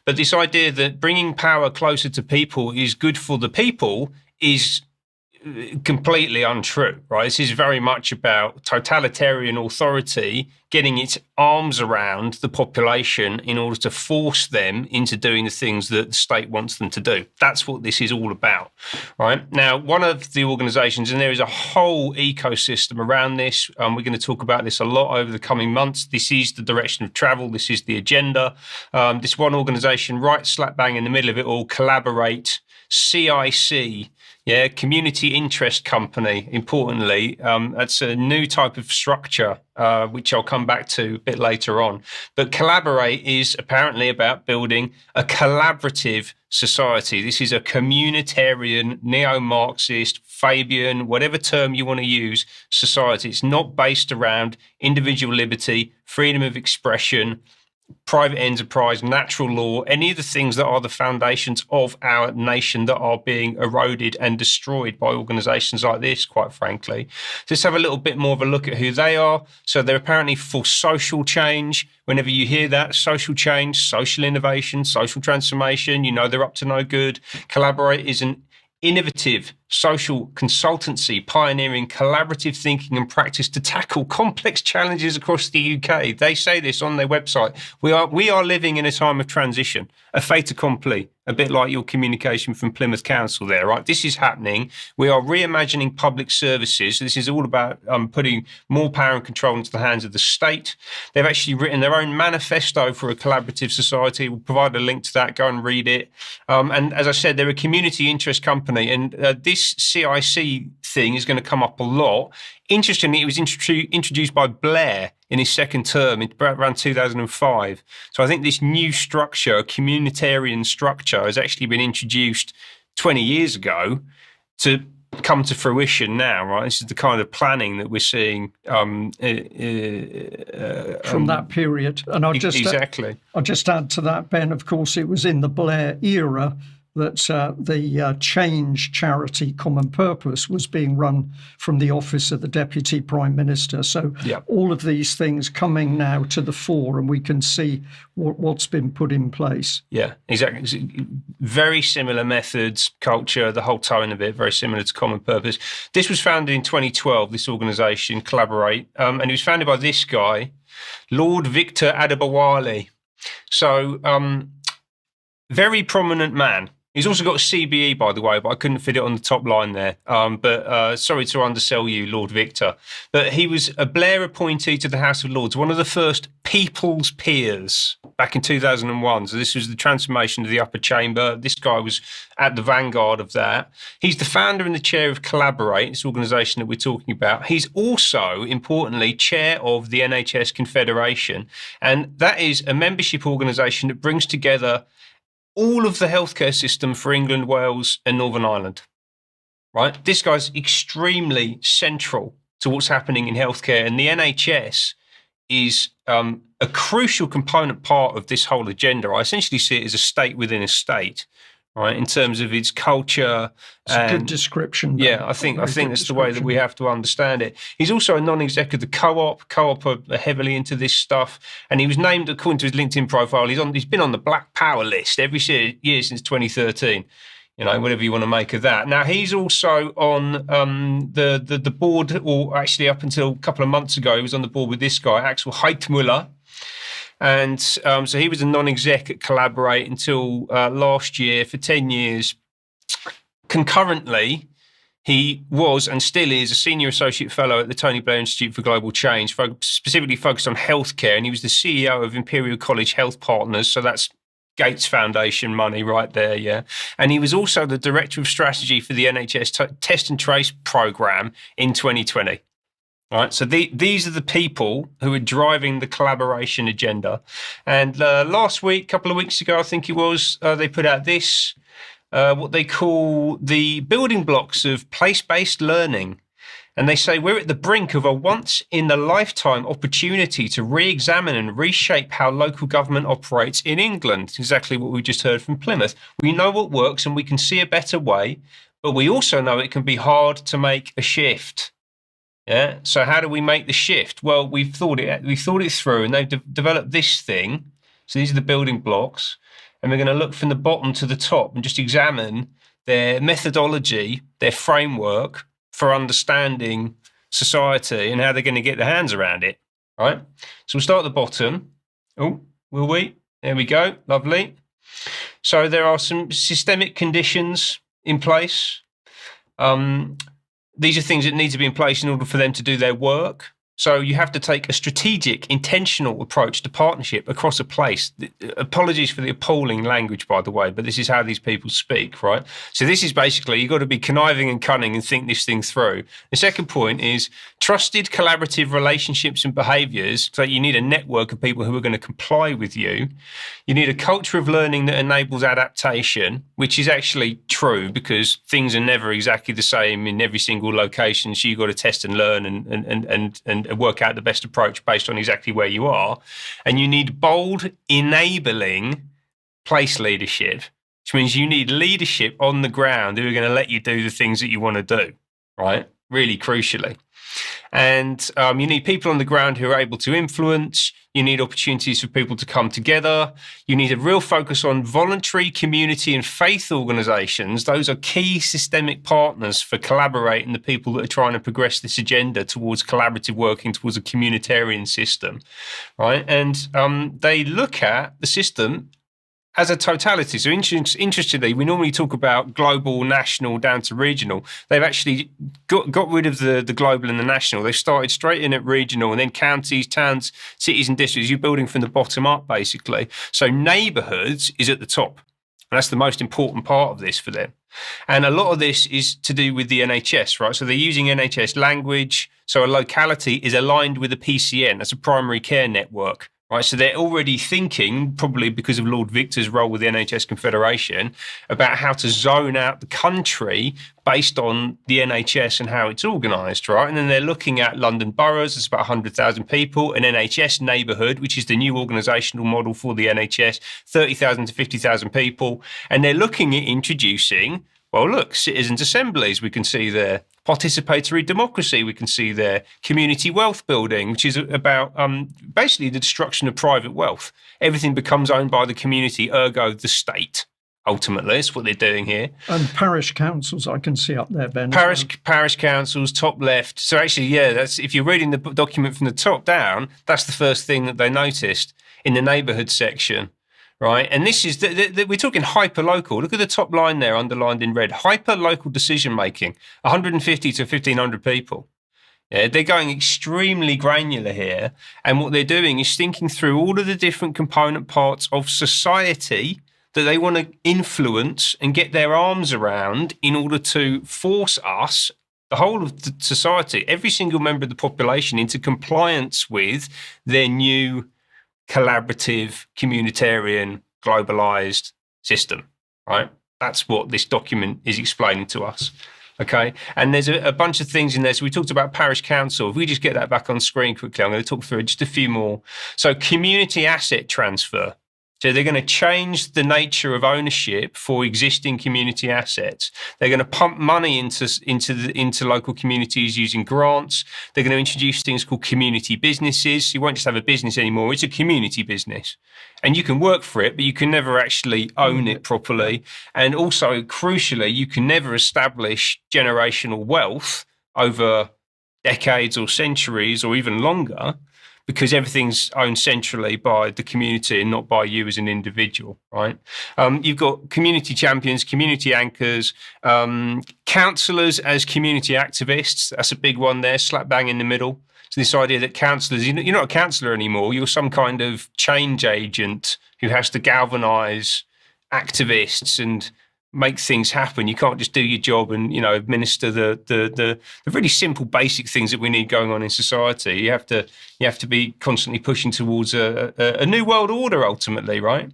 But this idea that bringing power closer to people is good for the people is completely untrue, right? This is very much about totalitarian authority getting its arms around the population in order to force them into doing the things that the state wants them to do. That's what this is all about, right? Now, one of the organisations, and there is a whole ecosystem around this, we're going to talk about this a lot over the coming months. This is the direction of travel. This is the agenda. This one organisation right slap bang in the middle of it all, Collaborate, CIC, community interest company, importantly. That's a new type of structure, which I'll come back to a bit later on. But Collaborate is apparently about building a collaborative society. This is a communitarian, neo-Marxist, Fabian, whatever term you want to use, society. It's not based around individual liberty, freedom of expression, private enterprise, natural law, any of the things that are the foundations of our nation that are being eroded and destroyed by organisations like this, quite frankly. Let's have a little bit more of a look at who they are. So they're apparently for social change. Whenever you hear that, social change, social innovation, social transformation, you know they're up to no good. Collaborate is an innovative social consultancy pioneering collaborative thinking and practice to tackle complex challenges across the UK. They say this on their website. We are living in a time of transition, a fait accompli, a bit like your communication from Plymouth Council there, right? This is happening. We are reimagining public services. This is all about putting more power and control into the hands of the state. They've actually written their own manifesto for a collaborative society. We'll provide a link to that. Go and read it. And as I said, they're a community interest company. And this CIC thing is going to come up a lot. Interestingly, it was introduced by Blair in his second term around 2005. So I think this new structure, a communitarian structure, has actually been introduced 20 years ago to come to fruition now, right? This is the kind of planning that we're seeing from that period. And I'll just add to that, Ben. Of course, it was in the Blair era that the Change charity Common Purpose was being run from the office of the Deputy Prime Minister. So all of these things coming now to the fore, and we can see what's been put in place. Yeah, exactly. Very similar methods, culture, the whole tone of it, very similar to Common Purpose. This was founded in 2012, this organisation, Collaborate, and it was founded by this guy, Lord Victor Adebowale. So, very prominent man. He's also got a CBE, by the way, but I couldn't fit it on the top line there. But sorry to undersell you, Lord Victor. But he was a Blair appointee to the House of Lords, one of the first People's Peers back in 2001. So this was the transformation of the upper chamber. This guy was at the vanguard of that. He's the founder and the chair of Collaborate, this organisation that we're talking about. He's also, importantly, chair of the NHS Confederation. And that is a membership organisation that brings together all of the healthcare system for England, Wales and Northern Ireland, right? This guy's extremely central to what's happening in healthcare, and the NHS is a crucial component part of this whole agenda. I essentially see it as a state within a state, right, in terms of its culture. It's a good description. Yeah, I think that's the way that we have to understand it. He's also a non-exec of the Co-op. Co-op are heavily into this stuff, and he was named, according to his LinkedIn profile, he's been on the Black Power list every year since 2013. You know, whatever you want to make of that. Now, he's also on the board, or actually up until a couple of months ago, he was on the board with this guy, Axel Heitmuller. And so he was a non-exec at Collaborate until last year for 10 years. Concurrently, he was and still is a senior associate fellow at the Tony Blair Institute for Global Change, specifically focused on healthcare. And he was the CEO of Imperial College Health Partners. So that's Gates Foundation money right there, yeah. And he was also the director of strategy for the NHS Test and Trace program in 2020. Right, so these are the people who are driving the collaboration agenda. And last week, a couple of weeks ago, I think it was, they put out this, what they call the building blocks of place-based learning. And they say we're at the brink of a once-in-a-lifetime opportunity to re-examine and reshape how local government operates in England. Exactly what we just heard from Plymouth. We know what works and we can see a better way, but we also know it can be hard to make a shift. Yeah. So how do we make the shift? Well, we've thought it through, and they've developed this thing. So these are the building blocks, and we're going to look from the bottom to the top and just examine their methodology, their framework for understanding society and how they're going to get their hands around it, right? So we'll start at the bottom. Oh, will we? There we go. Lovely. So there are some systemic conditions in place. These are things that need to be in place in order for them to do their work. So you have to take a strategic, intentional approach to partnership across a place. Apologies for the appalling language, by the way, but this is how these people speak, right? So this is basically, you've got to be conniving and cunning and think this thing through. The second point is trusted collaborative relationships and behaviours. So you need a network of people who are going to comply with you. You need a culture of learning that enables adaptation, which is actually true because things are never exactly the same in every single location. So you've got to test and learn and work out the best approach based on exactly where you are. And you need bold, enabling place leadership, which means you need leadership on the ground who are going to let you do the things that you want to do, right? Really crucially. And you need people on the ground who are able to influence. You need opportunities for people to come together. You need a real focus on voluntary, community and faith organisations. Those are key systemic partners for collaborating the people that are trying to progress this agenda towards collaborative working, towards a communitarian system, right? And they look at the system as a totality. So interestingly, we normally talk about global, national, down to regional. They've actually got rid of the global and the national. They've started straight in at regional and then counties, towns, cities and districts. You're building from the bottom up, basically. So neighbourhoods is at the top. And that's the most important part of this for them. And a lot of this is to do with the NHS, right? So they're using NHS language. So a locality is aligned with a PCN. That's a primary care network. Right, so they're already thinking, probably because of Lord Victor's role with the NHS Confederation, about how to zone out the country based on the NHS and how it's organised, right? And then they're looking at London boroughs, it's about 100,000 people, an NHS neighbourhood, which is the new organisational model for the NHS, 30,000 to 50,000 people. And they're looking at introducing, well, look, citizens' assemblies, we can see there. Participatory democracy, we can see there. Community wealth building, which is about basically the destruction of private wealth. Everything becomes owned by the community, ergo the state. Ultimately, that's what they're doing here. And parish councils, I can see up there, Ben. Parish councils, top left. So actually, yeah, that's if you're reading the document from the top down, that's the first thing that they noticed in the neighbourhood section. Right, and this is we're talking hyper-local. Look at the top line there, underlined in red. Hyper-local decision-making, 150 to 1,500 people. Yeah, they're going extremely granular here, and what they're doing is thinking through all of the different component parts of society that they want to influence and get their arms around in order to force us, the whole of the society, every single member of the population, into compliance with their new collaborative, communitarian, globalized system, right? That's what this document is explaining to us, okay? And there's a bunch of things in there. So we talked about parish council. If we just get that back on screen quickly, I'm going to talk through just a few more. So community asset transfer. So they're going to change the nature of ownership for existing community assets. They're going to pump money into local communities using grants. They're going to introduce things called community businesses. You won't just have a business anymore. It's a community business. And you can work for it, but you can never actually own it properly. And also, crucially, you can never establish generational wealth over decades or centuries or even longer, because everything's owned centrally by the community and not by you as an individual, right? You've got community champions, community anchors, councillors as community activists. That's a big one there, slap bang in the middle. So this idea that councillors, you're not a councillor anymore, you're some kind of change agent who has to galvanise activists and make things happen. You can't just do your job and, administer the really simple, basic things that we need going on in society. You have to be constantly pushing towards a new world order, ultimately, right?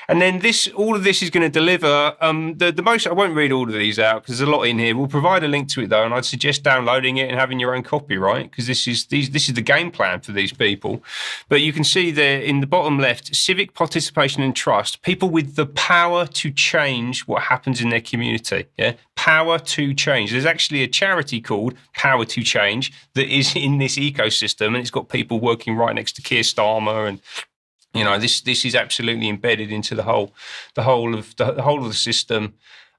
And then all of this is going to deliver the most. I won't read all of these out because there's a lot in here. We'll provide a link to it though, and I'd suggest downloading it and having your own copy, right? Because this is the game plan for these people. But you can see there in the bottom left, civic participation and trust. People with the power to change what happens in their community. Yeah, power to change. There's actually a charity called Power to Change that is in this ecosystem, and it's got people working right next to Keir Starmer and This is absolutely embedded into the whole of the system.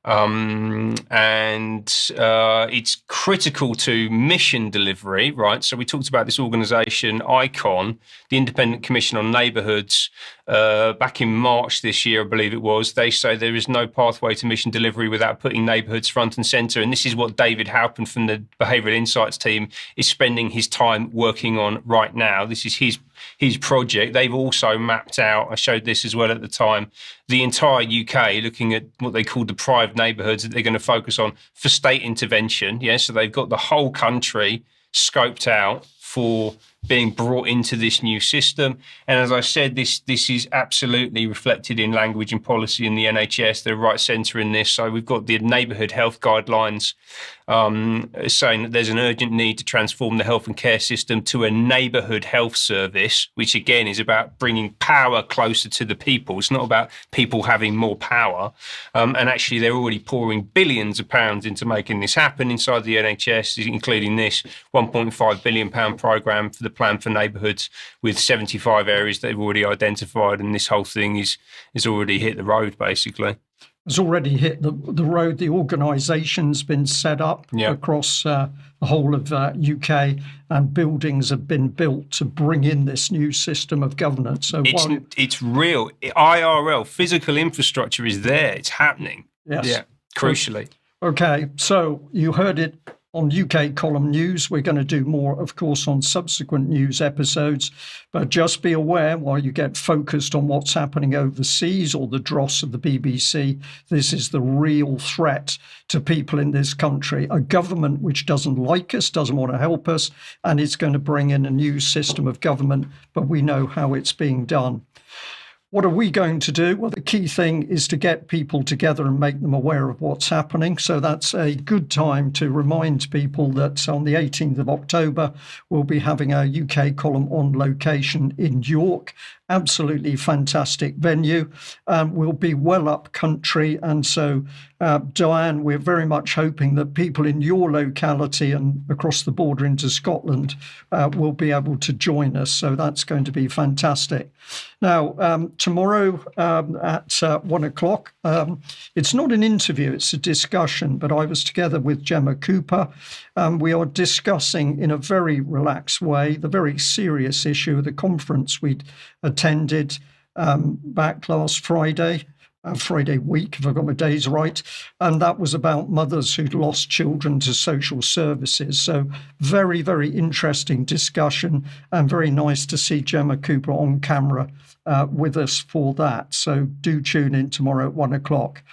And it's critical to mission delivery, right? So we talked about this organisation, ICON, the Independent Commission on Neighbourhoods, back in March this year, I believe it was. They say there is no pathway to mission delivery without putting neighbourhoods front and centre. And this is what David Halpin from the Behavioural Insights team is spending his time working on right now. This is his project. They've also mapped out, I showed this as well at the time, the entire UK, looking at what they call deprived neighbourhoods that they're going to focus on for state intervention. Yeah, so they've got the whole country scoped out for being brought into this new system. And as I said, this is absolutely reflected in language and policy in the NHS. They're right centre in this. So we've got the neighbourhood health guidelines saying that there's an urgent need to transform the health and care system to a neighbourhood health service, which again is about bringing power closer to the people. It's not about people having more power. And actually, they're already pouring billions of pounds into making this happen inside the NHS, including this £1.5 billion programme for the plan for neighbourhoods with 75 areas they've already identified. And this whole thing is already hit the road, basically. It's already hit the road. The organisation's been set up across the whole of UK, and buildings have been built to bring in this new system of governance. So it's real. IRL, physical infrastructure is there. It's happening. Yes. Yeah, crucially. Okay, so you heard it on UK Column News. We're going to do more, of course, on subsequent news episodes. But just be aware, while you get focused on what's happening overseas or the dross of the BBC, this is the real threat to people in this country. A government which doesn't like us, doesn't want to help us, and it's going to bring in a new system of government, but we know how it's being done. What are we going to do? Well, the key thing is to get people together and make them aware of what's happening. So that's a good time to remind people that on the 18th of October, we'll be having our UK column on location in York. Absolutely fantastic venue. We'll be well up country. And so, Diane, we're very much hoping that people in your locality and across the border into Scotland will be able to join us. So that's going to be fantastic. Now, tomorrow at 1 o'clock, it's not an interview, it's a discussion, but I was together with Gemma Cooper. We are discussing in a very relaxed way the very serious issue of the conference we'd attended back last Friday week, if I've got my days right, and that was about mothers who'd lost children to social services. So very, very interesting discussion, and very nice to see Gemma Cooper on camera with us for that. So do tune in tomorrow at 1 o'clock.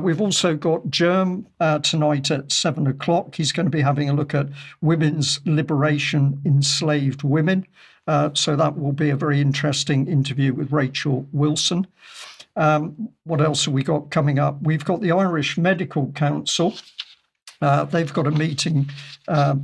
We've also got Germ tonight at 7 o'clock. He's going to be having a look at women's liberation, enslaved women. So that will be a very interesting interview with Rachel Wilson. What else have we got coming up? We've got the Irish Medical Council. They've got a meeting.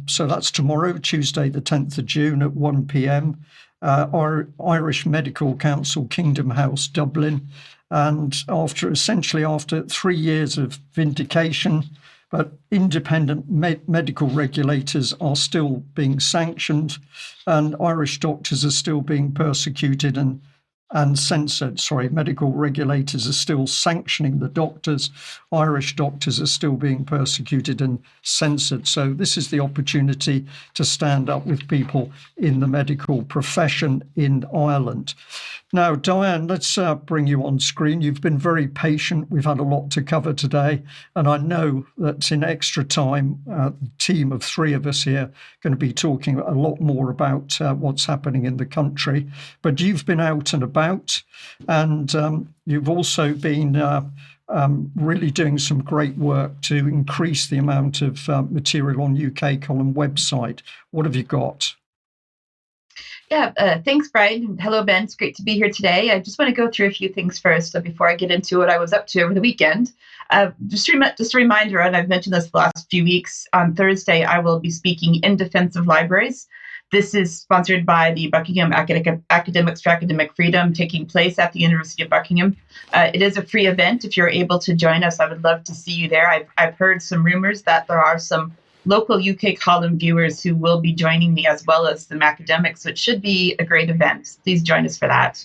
So that's tomorrow, Tuesday, the 10th of June at 1 p.m. Our Irish Medical Council, Kingdom House, Dublin. And after 3 years of vindication, but independent medical regulators are still being sanctioned, and Irish doctors are still being persecuted and censored. Medical regulators are still sanctioning the doctors. Irish doctors are still being persecuted and censored. So this is the opportunity to stand up with people in the medical profession in Ireland. Now, Diane, let's bring you on screen. You've been very patient. We've had a lot to cover today. And I know that in extra time, the team of three of us here are going to be talking a lot more about what's happening in the country. But you've been out and about, and you've also been really doing some great work to increase the amount of material on UK Column website. What have you got? Yeah, thanks, Brian. Hello, Ben. It's great to be here today. I just want to go through a few things first. So before I get into what I was up to over the weekend, just a reminder, and I've mentioned this the last few weeks, on Thursday, I will be speaking in defense of libraries. This is sponsored by the Buckingham Academics for Academic Freedom, taking place at the University of Buckingham. It is a free event. If you're able to join us, I would love to see you there. I've heard some rumors that there are some local UK column viewers who will be joining me, as well as some academics, so it should be a great event. Please join us for that.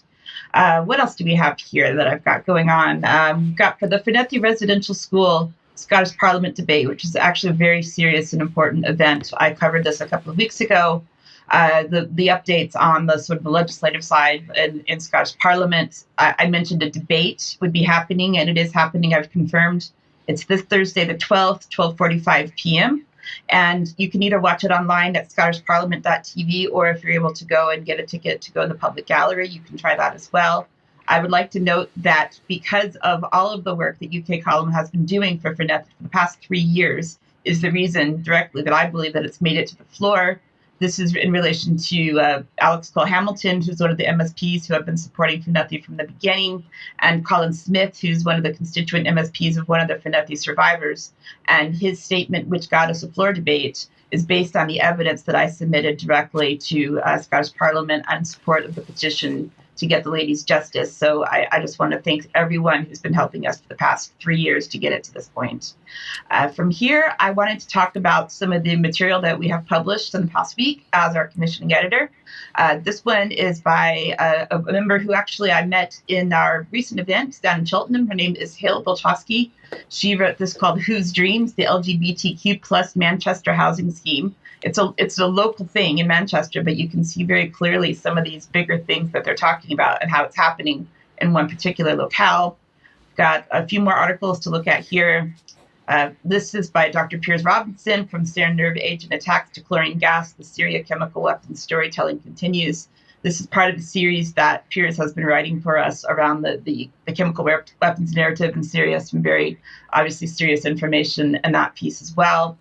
What else do we have here that I've got going on? We've got for the Fernethy Residential School Scottish Parliament debate, which is actually a very serious and important event. I covered this a couple of weeks ago. The updates on the sort of the legislative side in Scottish Parliament. I mentioned a debate would be happening, and it is happening. I've confirmed it's this Thursday, the 12th, 12:45 p.m. And you can either watch it online at scottishparliament.tv, or if you're able to go and get a ticket to go in the public gallery, you can try that as well. I would like to note that because of all of the work that UK Column has been doing for Fernethy for the past 3 years is the reason directly that I believe that it's made it to the floor. This is in relation to Alex Cole-Hamilton, who's one of the MSPs who have been supporting Fernethy from the beginning, and Colin Smith, who's one of the constituent MSPs of one of the Fernethy survivors. And his statement, which got us a floor debate, is based on the evidence that I submitted directly to Scottish Parliament in support of the petition to get the ladies justice. So I just want to thank everyone who's been helping us for the past 3 years to get it to this point. From here, I wanted to talk about some of the material that we have published in the past week as our commissioning editor. This one is by a member who actually I met in our recent event down in Cheltenham. Her name is Hale Bolchowski. She wrote this called Whose Dreams? The LGBTQ plus Manchester Housing Scheme. It's a local thing in Manchester, but you can see very clearly some of these bigger things that they're talking about and how it's happening in one particular locale. Got a few more articles to look at here. This is by Dr. Piers Robinson, From Serum Nerve Agent Attacks to Chlorine Gas, the Syria Chemical Weapons Storytelling Continues. This is part of the series that Piers has been writing for us around the chemical weapons narrative in Syria. Some very obviously serious information in that piece as well.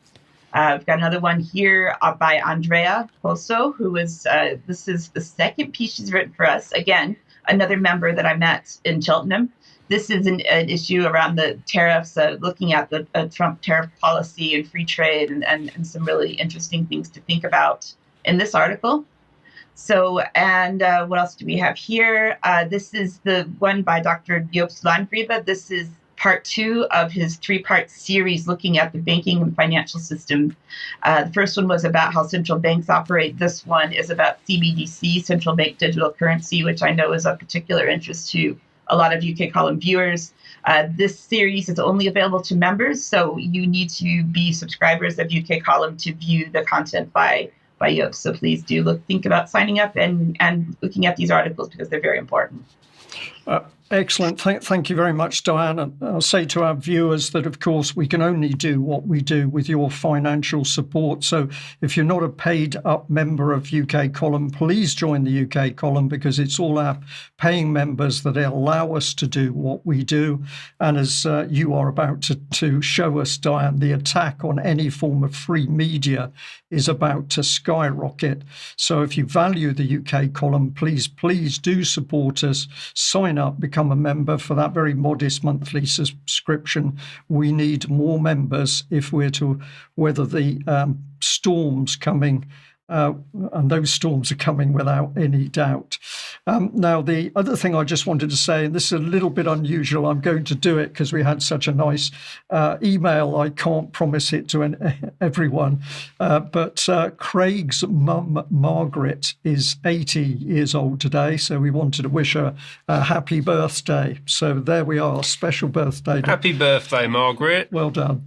I've got another one here by Andrea Poso, who is, this is the second piece she's written for us. Again, another member that I met in Cheltenham. This is an issue around the tariffs, looking at the Trump tariff policy and free trade and some really interesting things to think about in this article. So, and what else do we have here? This is the one by Dr. Joost Landgriebe. This is part 2 of his 3-part series looking at the banking and financial system. The first one was about how central banks operate. This one is about CBDC, central bank digital currency, which I know is of particular interest to a lot of UK Column viewers. This series is only available to members, so you need to be subscribers of UK Column to view the content by Joost. So please do think about signing up and looking at these articles because they're very important. Excellent. Thank you very much, Diane. And I'll say to our viewers that, of course, we can only do what we do with your financial support. So if you're not a paid-up member of UK Column, please join the UK Column because it's all our paying members that allow us to do what we do. And as you are about to show us, Diane, the attack on any form of free media is about to skyrocket. So if you value the UK Column, please do support us, sign up, become a member for that very modest monthly subscription. We need more members if we're to weather the storms coming, and those storms are coming without any doubt. Now, the other thing I just wanted to say, and this is a little bit unusual, I'm going to do it because we had such a nice email. I can't promise it to everyone, but Craig's mum, Margaret, is 80 years old today, so we wanted to wish her a happy birthday. So there we are, special birthday. Happy birthday, Margaret. Well done.